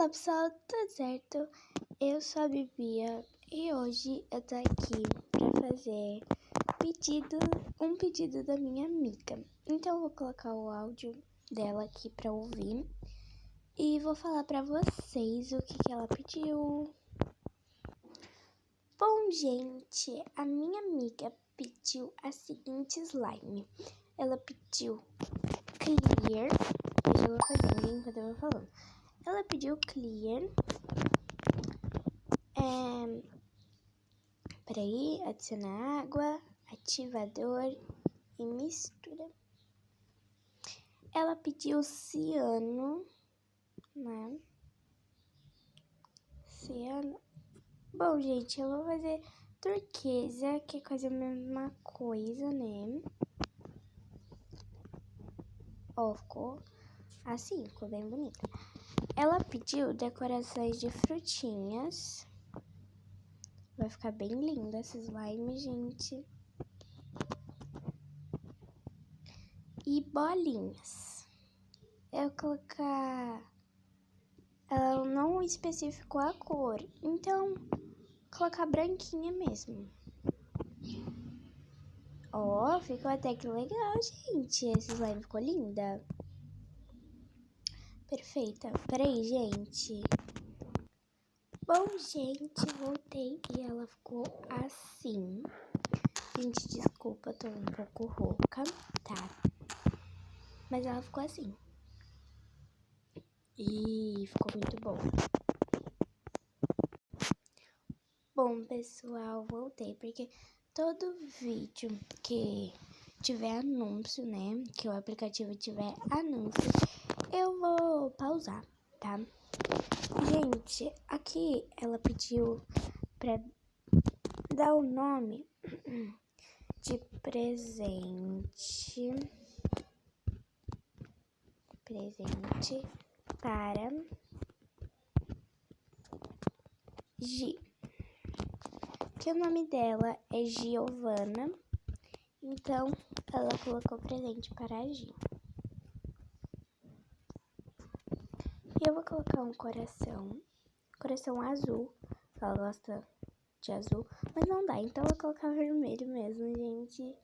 Olá pessoal, tudo certo? Eu sou a Bibia e hoje eu tô aqui pra fazer um pedido da minha amiga. Então eu vou colocar o áudio dela aqui pra ouvir e vou falar pra vocês o que ela pediu. Bom, gente, a minha amiga pediu a seguinte slime. Ela pediu clear. Deixa eu fazer enquanto eu vou falando. Ela pediu clear. Peraí, adicionar água, ativador e mistura. Ela pediu ciano, né? Ciano. Bom, gente, eu vou fazer turquesa, que é quase a mesma coisa, né? Ó, ficou assim, ficou bem bonita. Ela pediu decorações de frutinhas. Vai ficar bem linda essa slime, gente. E bolinhas. Eu vou colocar... Ela não especificou a cor, então vou colocar branquinha mesmo. Ó, ficou até que legal, gente. Essa slime ficou linda. Perfeita. Peraí, gente. Bom, gente, voltei e ela ficou assim. Gente, desculpa, tô um pouco rouca, tá? Mas ela ficou assim. E ficou muito bom. Bom, pessoal, voltei porque todo vídeo que tiver anúncio, né? Que o aplicativo tiver anúncio, eu vou pausar, tá? Gente, aqui ela pediu pra dar o nome de presente para Gi, que o nome dela é Giovana, então ela colocou presente para a Gi. E eu vou colocar um coração azul, ela gosta de azul, mas não dá, então eu vou colocar vermelho mesmo, gente.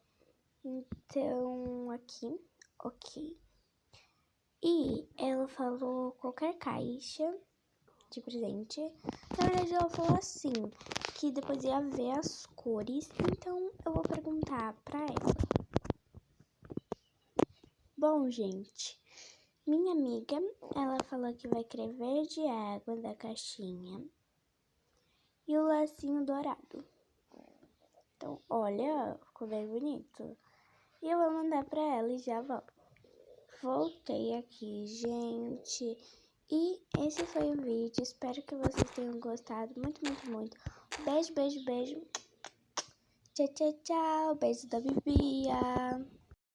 Então, aqui, ok. E ela falou qualquer caixa de presente. Na verdade, ela falou assim, que depois ia ver as cores, então eu vou perguntar pra ela. Bom, gente, minha amiga, ela falou que vai querer verde água da caixinha e o lacinho dourado. Então, olha, ficou bem bonito. E eu vou mandar pra ela e já volto. Voltei aqui, gente. E esse foi o vídeo. Espero que vocês tenham gostado. Muito, muito, muito. Beijo, beijo, beijo. Tchau, tchau, tchau. Beijo da Bibia.